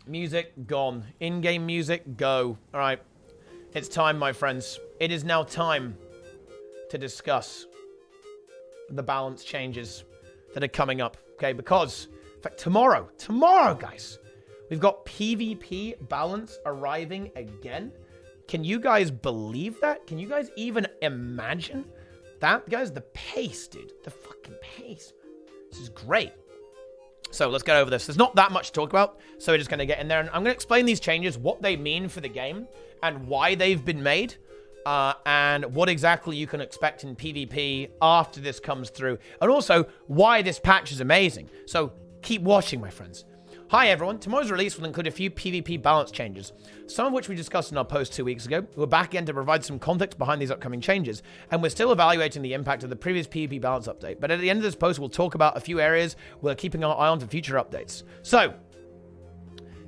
Music gone. In-game music go. All right. It's time, my friends. It is now time to discuss the balance changes that are coming up. Okay, because, in fact, tomorrow, guys, we've got PvP balance arriving again. Can you guys believe that? Can you guys even imagine that? Guys, the pace, dude. The fucking pace. This is great. So let's get over this. There's not that much to talk about, so we're just going to get in there. And I'm going to explain these changes, what they mean for the game, and why they've been made, and what exactly you can expect in PvP after this comes through, and also why this patch is amazing. So keep watching, my friends. Hi everyone, tomorrow's release will include a few PvP balance changes, some of which we discussed in our post 2 weeks ago. We're back again to provide some context behind these upcoming changes, and we're still evaluating the impact of the previous PvP balance update, but at the end of this post we'll talk about a few areas we're keeping our eye on for future updates. So,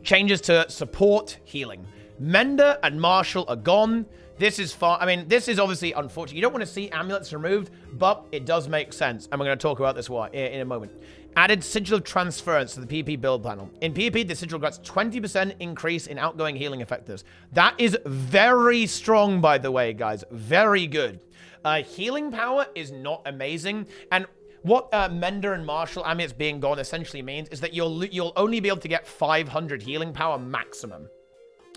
changes to support healing. Mender and Marshall are gone. This is far. I mean, this is obviously unfortunate. You don't want to see amulets removed, but it does make sense, and we're going to talk about this in a moment. Added sigil transference to the PvP build panel. In PvP, the sigil grants 20% increase in outgoing healing effectives. That is very strong, by the way, guys. Very good. Healing power is not amazing, and what Mender and Marshall amulets being gone essentially means is that you'll only be able to get 500 healing power maximum.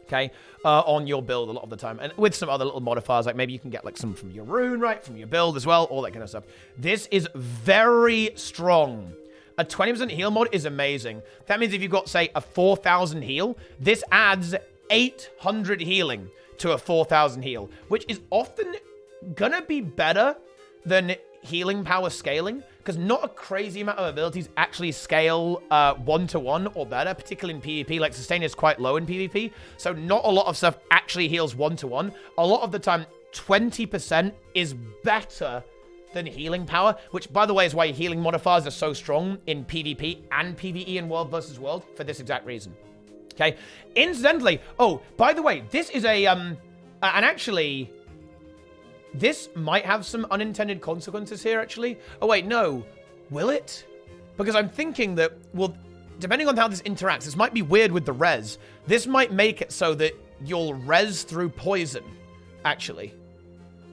Okay, on your build a lot of the time, and with some other little modifiers, like maybe you can get like some from your rune, right, from your build as well, all that kind of stuff. This is very strong. A 20% heal mod is amazing. That means if you've got, say, a 4,000 heal, this adds 800 healing to a 4,000 heal, which is often gonna be better than healing power scaling, because not a crazy amount of abilities actually scale 1-to-1 or better, particularly in PvP. Like, sustain is quite low in PvP, so not a lot of stuff actually heals 1-to-1. A lot of the time, 20% is better than healing power, which, by the way, is why healing modifiers are so strong in PvP and PvE in World vs. World, for this exact reason. Okay? Incidentally, oh, by the way, this is a, and actually, this might have some unintended consequences here, actually. Oh, wait, no. Will it? Because I'm thinking that, well, depending on how this interacts, this might be weird with the res. This might make it so that you'll res through poison, actually,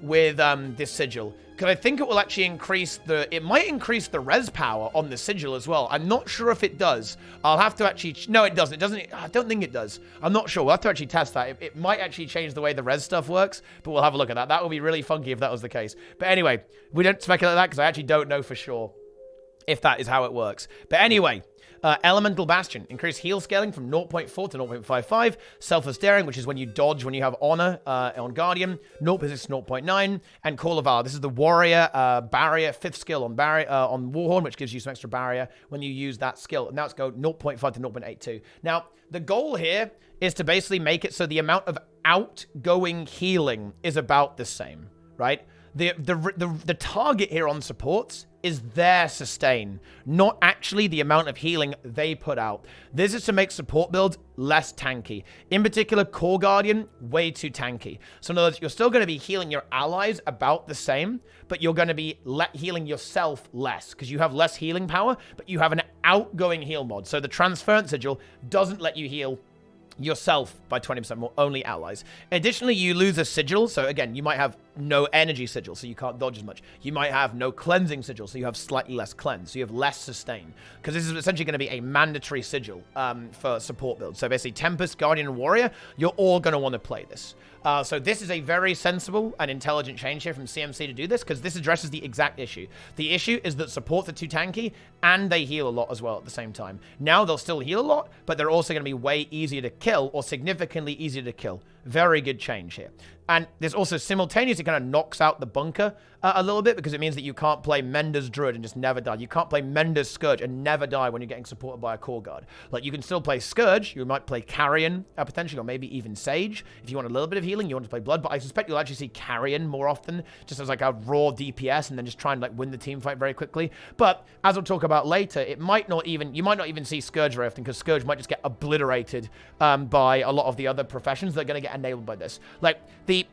with this sigil. Because I think it will actually increase it might increase the res power on the sigil as well. I'm not sure if it does. I'll have to actually, no, it doesn't. It doesn't, I don't think it does. I'm not sure. We'll have to actually test that. It might actually change the way the res stuff works, but we'll have a look at that. That would be really funky if that was the case. But anyway, we don't speculate that because I actually don't know for sure if that is how it works. But anyway, Elemental Bastion. Increase heal scaling from 0.4 to 0.55. Selfless Daring, which is when you dodge when you have Honor on Guardian. 0.6 to 0.9. And Call of Valor. This is the Warrior Barrier, 5th skill on Warhorn, which gives you some extra barrier when you use that skill. Now it's go 0.5 to 0.82. Now, the goal here is to basically make it so the amount of outgoing healing is about the same, right? The target here on supports is their sustain, not actually the amount of healing they put out. This is to make support builds less tanky. In particular, Core Guardian, way too tanky. So in other words, you're still going to be healing your allies about the same, but you're going to be healing yourself less, because you have less healing power, but you have an outgoing heal mod. So the Transference Sigil doesn't let you heal yourself by 20% more, only allies. Additionally, you lose a sigil, so again, you might have no energy sigil, so you can't dodge as much. You might have no cleansing sigil, so you have slightly less cleanse, so you have less sustain, because this is essentially going to be a mandatory sigil for support builds. So basically, Tempest, Guardian, and Warrior, you're all going to want to play this. So this is a very sensible and intelligent change here from CMC to do this, because this addresses the exact issue. The issue is that supports are too tanky, and they heal a lot as well at the same time. Now they'll still heal a lot, but they're also going to be way easier to kill, or significantly easier to kill. Very good change here. And there's also simultaneously kind of knocks out the bunker a little bit, because it means that you can't play Mender's Druid and just never die. You can't play Mender's Scourge and never die when you're getting supported by a Core Guard. Like, you can still play Scourge, you might play Carrion potentially, or maybe even Sage. If you want a little bit of healing, you want to play Blood, but I suspect you'll actually see Carrion more often, just as like a raw DPS, and then just try and like win the team fight very quickly. But as we'll talk about later, you might not even see Scourge very often, because Scourge might just get obliterated by a lot of the other professions that are going to get enabled by this. Like, the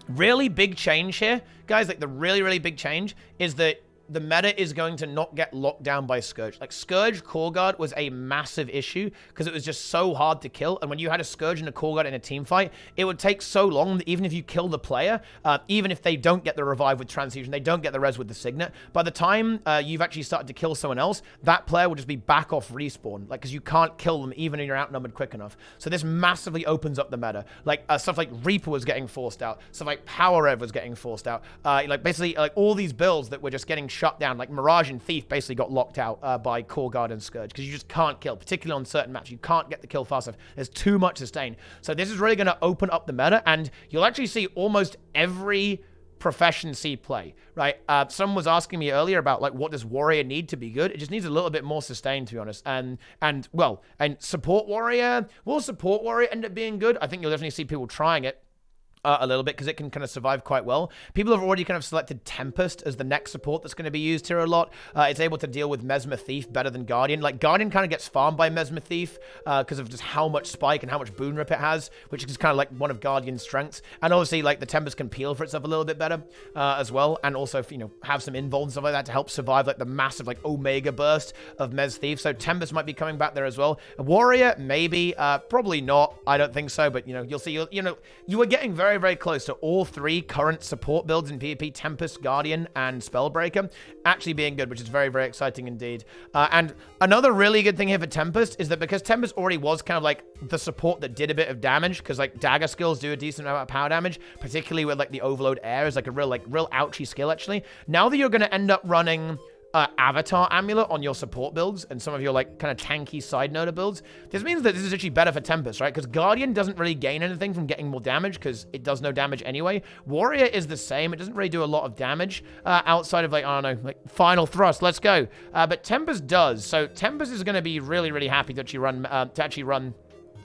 really big change here, guys, like the really, really big change is that the meta is going to not get locked down by Scourge. Like, Scourge Core Guard was a massive issue because it was just so hard to kill. And when you had a Scourge and a Core Guard in a team fight, it would take so long that even if you kill the player, even if they don't get the revive with Transfusion, they don't get the res with the Signet, by the time you've actually started to kill someone else, that player will just be back off respawn. Like, because you can't kill them even if you're outnumbered quick enough. So this massively opens up the meta. Like, stuff like Reaper was getting forced out. Stuff like Power Rev was getting forced out. Like, basically, like, all these builds that were just getting shut down, like Mirage and Thief basically got locked out by Core Guard and Scourge because you just can't kill, particularly on certain maps. You can't get the kill fast enough. There's too much sustain. So this is really going to open up the meta, and you'll actually see almost every profession see play, right? Someone was asking me earlier about, like, what does Warrior need to be good? It just needs a little bit more sustain, to be honest. And Support Warrior, will Support Warrior end up being good? I think you'll definitely see people trying it a little bit because it can kind of survive quite well. People have already kind of selected Tempest as the next support that's going to be used here a lot. It's able to deal with Mesmer Thief better than Guardian. Like, Guardian kind of gets farmed by Mesmer Thief because of just how much spike and how much boon rip it has, which is kind of like one of Guardian's strengths. And obviously, like, the Tempest can peel for itself a little bit better as well, and also, you know, have some invuln and stuff like that to help survive, like, the massive, like, Omega burst of Mes Thief. So Tempest might be coming back there as well. Warrior, maybe, probably not. I don't think so, but, you know, you'll see. You are getting very, very close to all three current support builds in PvP, Tempest, Guardian, and Spellbreaker, actually being good, which is very, very exciting indeed. And another really good thing here for Tempest is that because Tempest already was kind of like the support that did a bit of damage, because like dagger skills do a decent amount of power damage, particularly with like the Overload Air is like a real ouchy skill actually. Now that you're going to end up running Avatar Amulet on your support builds and some of your like kind of tanky side noder builds, this means that this is actually better for Tempest, right? Because Guardian doesn't really gain anything from getting more damage because it does no damage anyway. Warrior is the same. It doesn't really do a lot of damage outside of like, I don't know, like Final Thrust, let's go. But Tempest does. So Tempest is going to be really, really happy that you run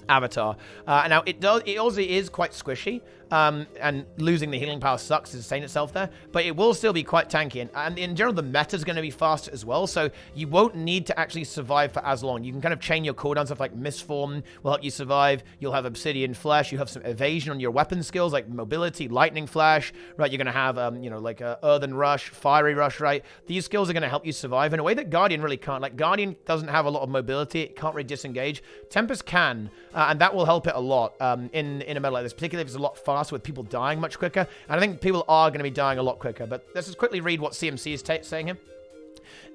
Avatar. Now it also is quite squishy, and losing the healing power sucks to sustain itself there, but it will still be quite tanky, and in general the meta is going to be faster as well, so you won't need to actually survive for as long. You can kind of chain your cooldowns, stuff like Mistform will help you survive. You'll have Obsidian Flesh, you have some evasion on your weapon skills like Mobility, Lightning Flash, right? You're going to have like Earthen Rush, Fiery Rush, right? These skills are going to help you survive in a way that Guardian really can't. Like, Guardian doesn't have a lot of mobility, it can't really disengage. Tempest can, and that will help it a lot in a meta like this, particularly if it's a lot faster with people dying much quicker. And I think people are going to be dying a lot quicker. But let's just quickly read what CMC is saying here.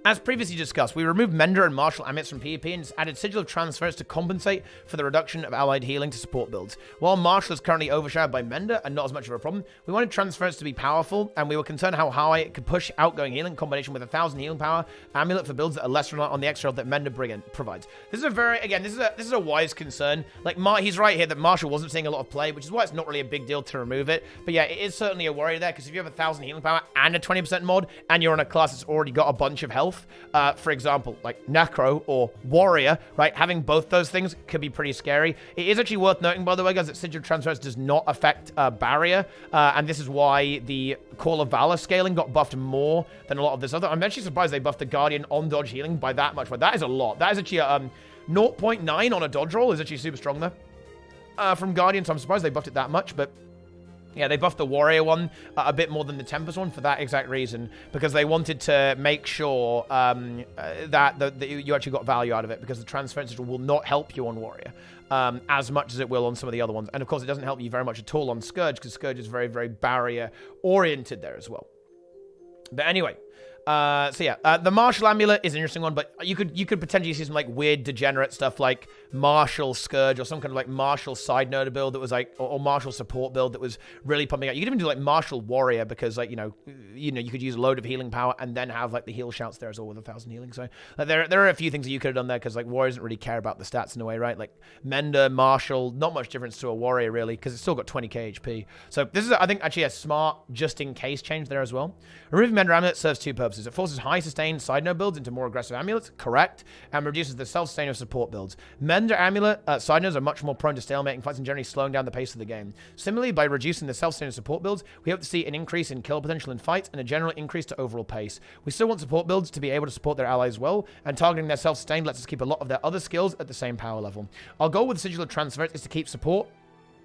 As previously discussed, we removed Mender and Martial Amulets from PvP and added Sigil of Transference to compensate for the reduction of allied healing to support builds. While Martial is currently overshadowed by Mender and not as much of a problem, we wanted Transference to be powerful, and we were concerned how high it could push outgoing healing in combination with 1,000 healing power amulet for builds that are less reliant on the extra health that Mender provides. This is a very, again, this is a wise concern. Like, he's right here that Martial wasn't seeing a lot of play, which is why it's not really a big deal to remove it. But yeah, it is certainly a worry there, because if you have 1,000 healing power and a 20% mod, and you're on a class that's already got a bunch of health, for example, like Necro or Warrior, right? Having both those things could be pretty scary. It is actually worth noting, by the way, guys, that Sigil Transference does not affect Barrier, and this is why the Call of Valor scaling got buffed more than a lot of this other. I'm actually surprised they buffed the Guardian on dodge healing by that much, but that is a lot. That is actually a 0.9 on a dodge roll is actually super strong there from Guardian, so I'm surprised they buffed it that much, but yeah, they buffed the Warrior one a bit more than the Tempest one for that exact reason, because they wanted to make sure that you actually got value out of it, because the Transference will not help you on Warrior as much as it will on some of the other ones. And of course, it doesn't help you very much at all on Scourge, because Scourge is very, very barrier-oriented there as well. But anyway, so yeah, the Martial Amulet is an interesting one, but you could potentially see some like weird degenerate stuff like Martial Scourge or some kind of like Martial side noder build that was like, or Martial support build that was really pumping out. You could even do like Martial Warrior, because like, you know, you could use a load of healing power and then have like the heal shouts there as well with 1,000 healing. So there are a few things that you could have done there, because like Warrior doesn't really care about the stats in a way, right? Like Mender, Martial, not much difference to a Warrior really, because it's still got 20k HP. So this is, I think, actually a smart just in case change there as well. Removing Mender Amulet serves two purposes. It forces high sustain side node builds into more aggressive amulets, correct, and reduces the self-sustain of support builds. Mender Amulet side nodes are much more prone to stalemating fights and generally slowing down the pace of the game. Similarly, by reducing the self-sustain of support builds, we hope to see an increase in kill potential in fights and a general increase to overall pace. We still want support builds to be able to support their allies well, and targeting their self-sustain lets us keep a lot of their other skills at the same power level. Our goal with Sigil of Transference is to keep support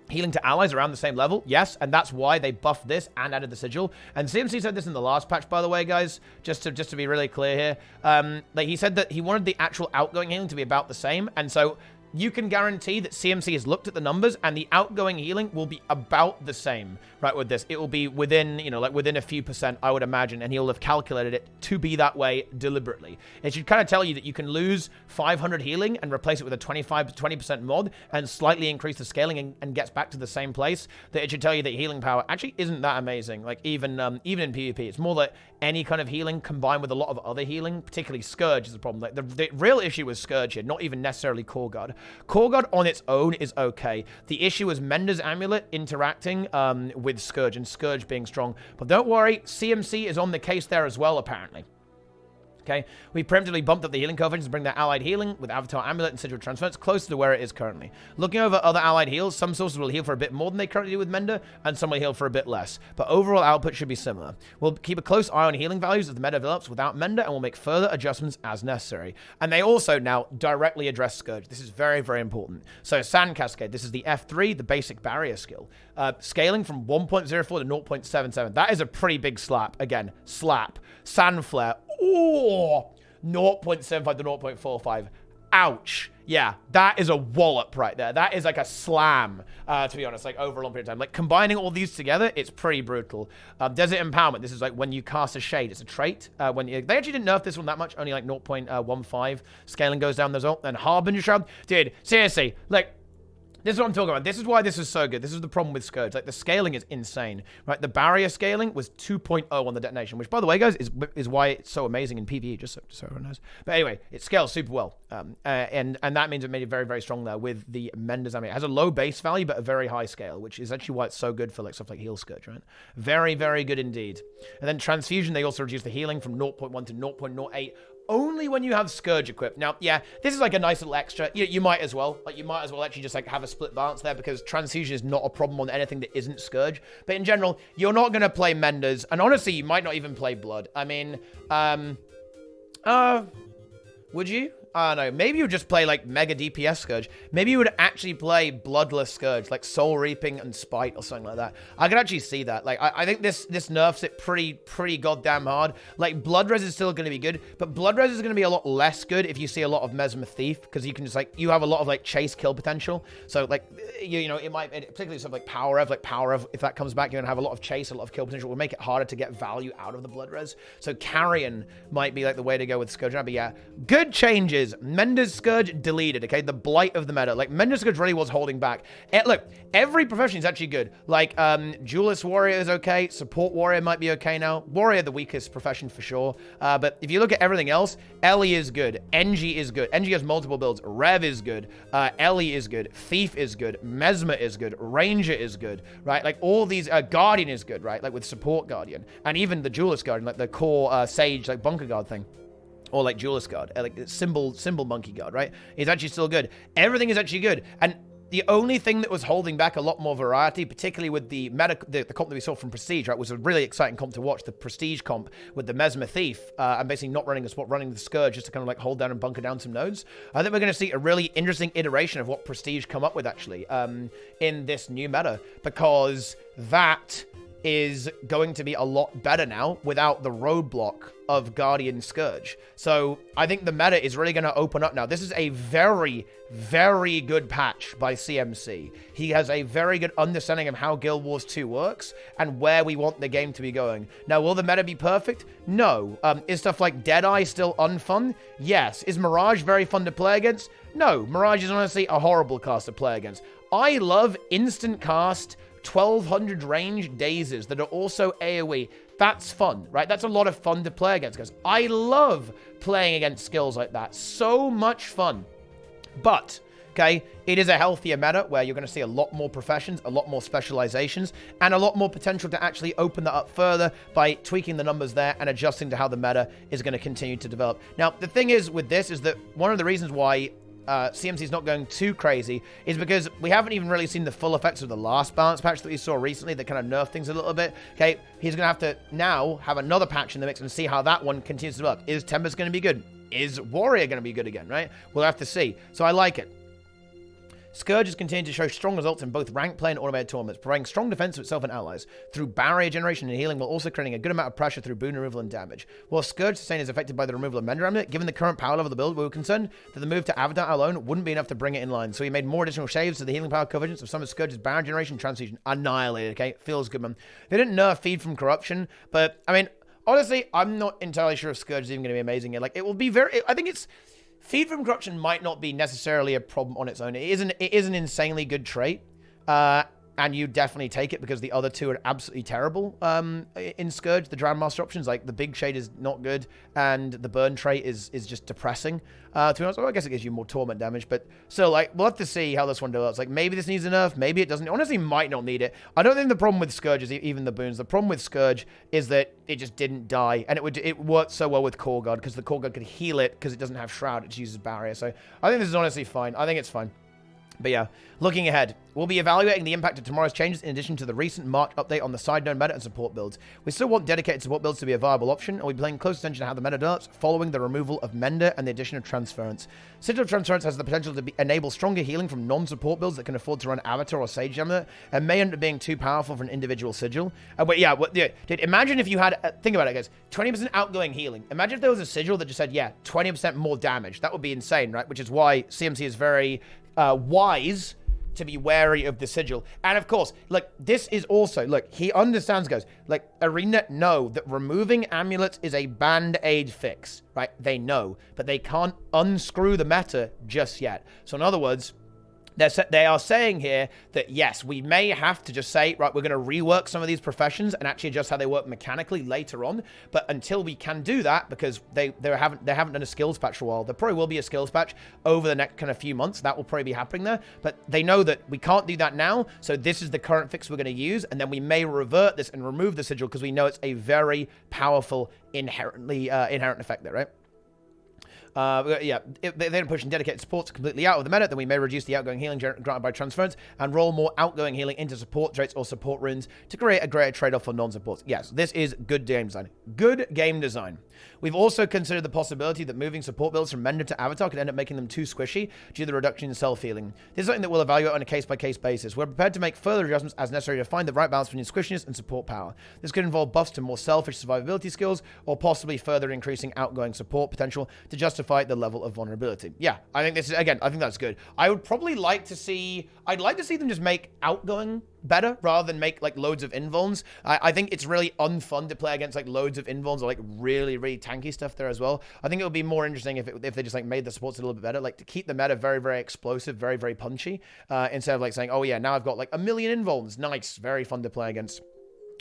healing to allies around the same level, yes, and that's why they buffed this and added the sigil. And CMC said this in the last patch, by the way, guys, just to be really clear here. Like he said that he wanted the actual outgoing healing to be about the same, and so you can guarantee that CMC has looked at the numbers and the outgoing healing will be about the same, right, with this. It will be within, you know, like within a few %, I would imagine, and he'll have calculated it to be that way deliberately. It should kind of tell you that you can lose 500 healing and replace it with a 20% mod and slightly increase the scaling and gets back to the same place. That it should tell you that healing power actually isn't that amazing. Like even in PvP, it's more like any kind of healing combined with a lot of other healing, particularly Scourge is the problem. Like the real issue with Scourge here, not even necessarily Core Guard. Core Guard on its own is okay. The issue is Mender's Amulet interacting with Scourge and Scourge being strong. But don't worry, CMC is on the case there as well, apparently. Okay, we preemptively bumped up the healing coefficients to bring their allied healing with Avatar Amulet and Sigil Transference closer to where it is currently. Looking over other allied heals, some sources will heal for a bit more than they currently do with Mender, and some will heal for a bit less. But overall output should be similar. We'll keep a close eye on healing values as the meta develops without Mender, and we'll make further adjustments as necessary. And they also now directly address Scourge. This is very, very important. So Sand Cascade, this is the F3, the basic barrier skill. Scaling from 1.04 to 0.77. That is a pretty big slap. Again, slap. Sand Flare. Oh, 0.75 to 0.45. Ouch. Yeah, that is a wallop right there. That is like a slam, to be honest, like over a long period of time. Like combining all these together, it's pretty brutal. Desert Empowerment, this is like when you cast a shade. It's a trait. They actually didn't nerf this one that much, only like 0.15. Scaling goes down the result. And Harbinger Shroud. Dude, seriously, like, this is what I'm talking about. This is why this is so good. This is the problem with Scourge. Like, the scaling is insane, right? The barrier scaling was 2.0 on the detonation, which, by the way, guys, is why it's so amazing in PvE, just so everyone knows. But anyway, it scales super well. And that means it made it very, very strong there with the Mender's Amulet. It has a low base value, but a very high scale, which is actually why it's so good for, like, stuff like Heal Scourge, right? Very, very good indeed. And then Transfusion, they also reduce the healing from 0.1 to 0.08. Only when you have Scourge equipped. Now, yeah, this is like a nice little extra. You might as well. Like, you might as well actually just like have a split balance there because Transfusion is not a problem on anything that isn't Scourge. But in general, you're not going to play Menders. And honestly, you might not even play Blood. I mean, would you? I don't know. Maybe you would just play, like, Mega DPS Scourge. Maybe you would actually play Bloodless Scourge, like Soul Reaping and Spite or something like that. I could actually see that. Like, I think this nerfs it pretty goddamn hard. Like, Blood Res is still going to be good, but Blood Res is going to be a lot less good if you see a lot of Mesmer Thief, because you can just, like, you have a lot of, like, chase kill potential. So, like, you know, it might, particularly stuff like Power Rev, if that comes back, you're going to have a lot of chase, a lot of kill potential. It will make it harder to get value out of the Blood Res. So, Carrion might be, like, the way to go with Scourge. But yeah, good changes. Mender's Scourge deleted, okay? The blight of the meta. Like, Mender's Scourge really was holding back. Look, every profession is actually good. Like, Duelist Warrior is okay. Support Warrior might be okay now. Warrior, the weakest profession for sure. But if you look at everything else, Ellie is good. Engie is good. Engie has multiple builds. Rev is good. Ellie is good. Thief is good. Mesmer is good. Ranger is good, right? Like, all these, Guardian is good, right? Like, with Support Guardian. And even the Duelist Guardian, like the core Sage, like, Bunker Guard thing. Or like Duelist Guard, like symbol Monkey Guard, right? It's actually still good. Everything is actually good. And the only thing that was holding back a lot more variety, particularly with the comp that we saw from Prestige, right, was a really exciting comp to watch. The Prestige comp with the Mesmer Thief, and basically not running the spot, running the Scourge just to kind of like hold down and bunker down some nodes. I think we're going to see a really interesting iteration of what Prestige come up with actually in this new meta, because that is going to be a lot better now without the roadblock of Guardian Scourge. So I think the meta is really going to open up now. This is a very, very good patch by CMC. He has a very good understanding of how Guild Wars 2 works and where we want the game to be going. Now, will the meta be perfect? No. Is stuff like Deadeye still unfun? Yes. Is Mirage very fun to play against? No. Mirage is honestly a horrible cast to play against. I love instant cast 1200 range dazes that are also AoE. That's fun, right? That's a lot of fun to play against, guys. I love playing against skills like that. So much fun. But, okay, it is a healthier meta where you're going to see a lot more professions, a lot more specializations, and a lot more potential to actually open that up further by tweaking the numbers there and adjusting to how the meta is going to continue to develop. Now, the thing is with this is that one of the reasons why CMC is not going too crazy is because we haven't even really seen the full effects of the last balance patch that we saw recently that kind of nerfed things a little bit. Okay, he's going to have to now have another patch in the mix and see how that one continues to develop. Is Tempest going to be good? Is Warrior going to be good again, right? We'll have to see. So I like it. Scourge has continued to show strong results in both rank play and automated tournaments, providing strong defense to itself and allies through barrier generation and healing, while also creating a good amount of pressure through boon removal and damage. While Scourge sustain is affected by the removal of Mender Amulet, given the current power level of the build, we were concerned that the move to Avatar alone wouldn't be enough to bring it in line, so he made more additional shaves to the healing power coverage of some of Scourge's barrier generation transfusion. Annihilated, okay? Feels good, man. They didn't nerf Feed from Corruption, but, I mean, honestly, I'm not entirely sure if Scourge is even going to be amazing here. Like, it will be very... I think it's... Feed from Corruption might not be necessarily a problem on its own. It is an insanely good trait, and you definitely take it because the other two are absolutely terrible in Scourge. The Drown Master options, like the Big Shade is not good, and the Burn trait is just depressing. To be honest, well, I guess it gives you more torment damage, but still, like, we'll have to see how this one develops. Like, maybe this needs a nerf, maybe it doesn't. Honestly, might not need it. I don't think the problem with Scourge is even the boons. The problem with Scourge is that it just didn't die, and it worked so well with Core Guard because the Core Guard could heal it because it doesn't have Shroud, it just uses Barrier. So I think this is honestly fine. I think it's fine. But yeah, looking ahead, we'll be evaluating the impact of tomorrow's changes in addition to the recent March update on the side node meta and support builds. We still want dedicated support builds to be a viable option, and we'll be paying close attention to how the meta develops following the removal of Mender and the addition of Transference. Sigil of Transference has the potential to enable stronger healing from non-support builds that can afford to run Avatar or Sage Amulet, and may end up being too powerful for an individual Sigil. But yeah, dude, imagine if you had, think about it guys, 20% outgoing healing. Imagine if there was a Sigil that just said, yeah, 20% more damage. That would be insane, right? Which is why CMC is very wise to be wary of the Sigil. And of course, look, this is also, look, he understands, guys, like, ArenaNet know that removing amulets is a band-aid fix, right? They know, but they can't unscrew the meta just yet. So in other words, they are saying here that, yes, we may have to just say, right, we're going to rework some of these professions and actually adjust how they work mechanically later on. But until we can do that, because they haven't done a skills patch for a while, there probably will be a skills patch over the next kind of few months. That will probably be happening there. But they know that we can't do that now, so this is the current fix we're going to use, and then we may revert this and remove the Sigil because we know it's a very powerful inherent effect there, right? Yeah, if they're pushing dedicated supports completely out of the meta, then we may reduce the outgoing healing granted by transference and roll more outgoing healing into support traits or support runes to create a greater trade-off for non-supports. Yes, this is good game design. Good game design. We've also considered the possibility that moving support builds from Mender to Avatar could end up making them too squishy due to the reduction in self-healing. This is something that we'll evaluate on a case-by-case basis. We're prepared to make further adjustments as necessary to find the right balance between squishiness and support power. This could involve buffs to more selfish survivability skills or possibly further increasing outgoing support potential to justify the level of vulnerability. Yeah, I think this is, again, I think that's good. I would probably like to see, I'd like to see them just make outgoing better rather than make like loads of invulns. I think it's really unfun to play against like loads of invulns or like really tanky stuff there as well. I think it would be more interesting if they just like made the supports a little bit better, like to keep the meta very explosive, very punchy, instead of like saying, oh yeah, now I've got like 1 million invulns. Nice, very fun to play against.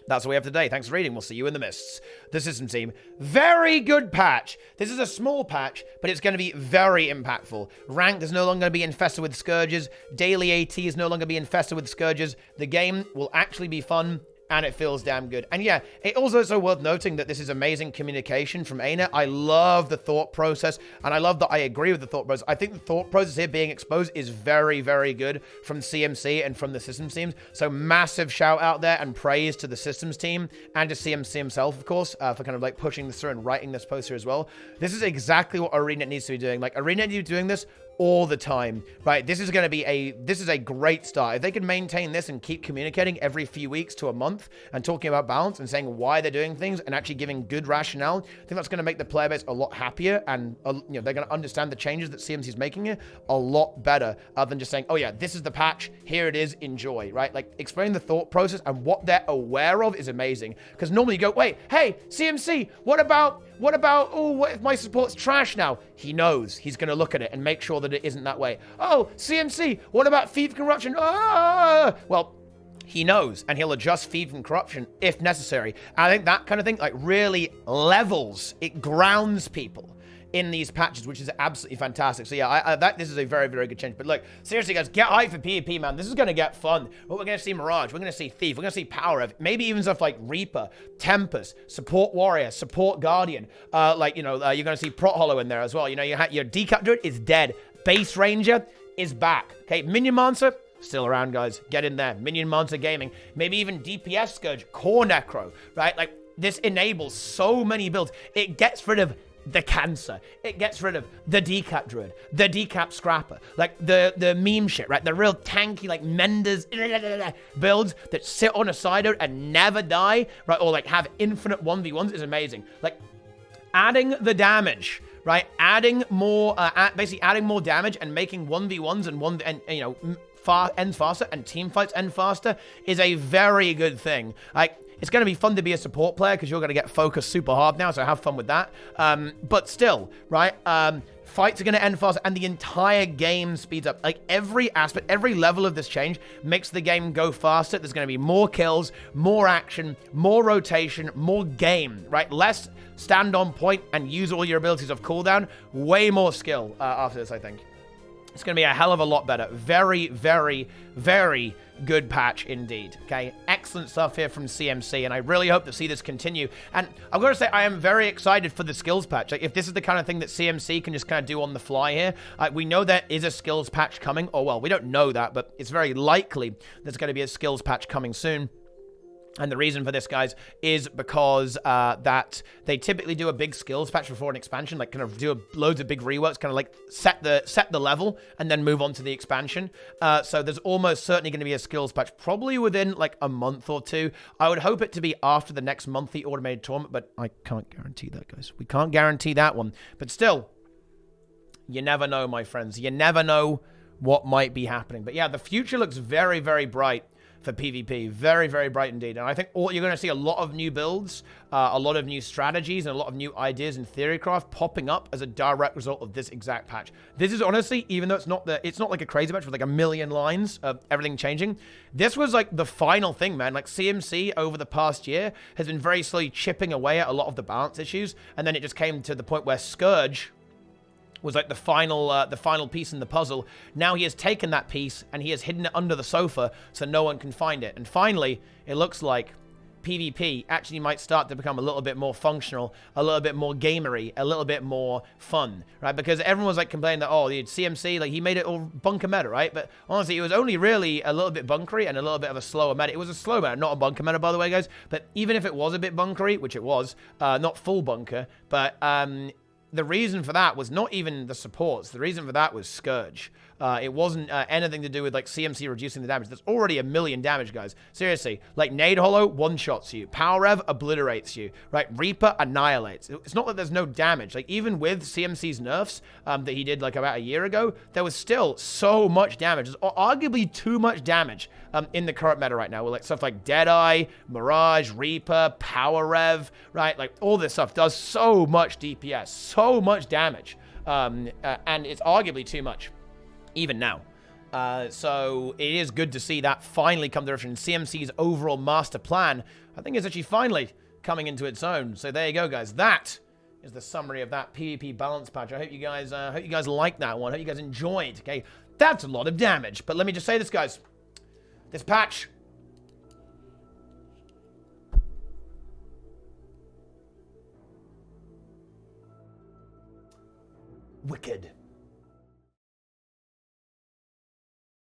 That's what we have today. Thanks for reading. We'll see you in the mists. The system team. Very good patch. This is a small patch, but it's going to be very impactful. Ranked is no longer going to be infested with Scourges. Daily AT is no longer be infested with Scourges. The game will actually be fun, and it feels damn good. And yeah, it also is worth noting that this is amazing communication from ArenaNet. I love the thought process, and I love that I agree with the thought process. I think the thought process here being exposed is very good from CMC and from the systems teams. So massive shout out there and praise to the systems team and to CMC himself, of course, for kind of like pushing this through and writing this poster as well. This is exactly what ArenaNet needs to be doing. Like, ArenaNet needs to be doing this all the time, right? This is going to be a great start. If they can maintain this and keep communicating every few weeks to a month and talking about balance and saying why they're doing things and actually giving good rationale, I think that's going to make the player base a lot happier, and you know, they're going to understand the changes that CMC is making here a lot better than just saying, oh yeah, this is the patch, here it is, enjoy, right? Like, explaining the thought process and what they're aware of is amazing, because normally you go, wait, hey, CMC, what about, oh, what if my support's trash now? He knows. He's going to look at it and make sure that it isn't that way. Oh, CMC, what about Feed from Corruption? Ah! Well, he knows, and he'll adjust Feed from Corruption if necessary. And I think that kind of thing, like, really levels, it grounds people in these patches, which is absolutely fantastic. So yeah, this is a very good change. But look, seriously guys, get hyped for PvP, man. This is going to get fun. We're going to see Mirage, we're going to see Thief, we're going to see Power Rev, maybe even stuff like Reaper, Tempest, Support Warrior, Support Guardian. Like, you know, you're going to see Prot Hollow in there as well. You know, your Decut Druid is dead. Base Ranger is back. Okay, Minion Monster, still around, guys. Get in there. Minion Monster Gaming. Maybe even DPS Scourge, Core Necro, right? Like, this enables so many builds. It gets rid of the cancer. It gets rid of the decap druid, the decap scrapper, like the meme shit, right? The real tanky, like Menders builds that sit on a side note and never die, right? Or like have infinite 1v1s is amazing. Like adding the damage, right? Adding more, basically adding more damage and making 1v1s and you know, ends faster and team fights end faster is a very good thing. Like, it's going to be fun to be a support player because you're going to get focused super hard now, so have fun with that. But still, right? Fights are going to end faster and the entire game speeds up. Like, every aspect, every level of this change makes the game go faster. There's going to be more kills, more action, more rotation, more game, right? Less stand on point and use all your abilities of cooldown. Way more skill after this, I think. It's going to be a hell of a lot better. Very, very, very good patch indeed. Okay, excellent stuff here from CMC, and I really hope to see this continue. And I've got to say, I am very excited for the skills patch. Like, if this is the kind of thing that CMC can just kind of do on the fly here, we know there is a skills patch coming. Oh, well, we don't know that, but it's very likely there's going to be a skills patch coming soon. And the reason for this, guys, is because that they typically do a big skills patch before an expansion, like kind of do loads of big reworks, kind of like set the level and then move on to the expansion. So there's almost certainly going to be a skills patch, probably within like a month or two. I would hope it to be after the next monthly automated tournament, but I can't guarantee that, guys. We can't guarantee that one. But still, you never know, my friends. You never know what might be happening. But yeah, the future looks very, very bright for PvP. Very, very bright indeed. And I think you're going to see a lot of new builds, a lot of new strategies, and a lot of new ideas in Theorycraft popping up as a direct result of this exact patch. This is honestly, even though it's not like a crazy patch with like a million lines of everything changing, this was like the final thing, man. Like, CMC over the past year has been very slowly chipping away at a lot of the balance issues, and then it just came to the point where Scourge was like the final piece in the puzzle. Now he has taken that piece and he has hidden it under the sofa so no one can find it. And finally, it looks like PvP actually might start to become a little bit more functional, a little bit more gamery, a little bit more fun, right? Because everyone was like complaining that, oh, the CMC, like, he made it all bunker meta, right? But honestly, it was only really a little bit bunkery and a little bit of a slower meta. It was a slow meta, not a bunker meta, by the way, guys. But even if it was a bit bunkery, which it was, not full bunker, but the reason for that was not even the supports. The reason for that was Scourge. It wasn't anything to do with, like, CMC reducing the damage. That's already a million damage, guys. Seriously. Like, Nade Hollow one-shots you. Power Rev obliterates you. Right? Reaper annihilates. It's not that there's no damage. Like, even with CMC's nerfs that he did, like, about a year ago, there was still so much damage. There's arguably too much damage in the current meta right now. With, like, stuff like Deadeye, Mirage, Reaper, Power Rev, right? Like, all this stuff does so much DPS. So much damage. And it's arguably too much. Even now. So it is good to see that finally come to fruition. CMC's overall master plan, I think, is actually finally coming into its own. So there you go, guys. That is the summary of that PvP balance patch. I hope you guys liked that one. I hope you guys enjoyed. Okay, that's a lot of damage. But let me just say this, guys. This patch, wicked.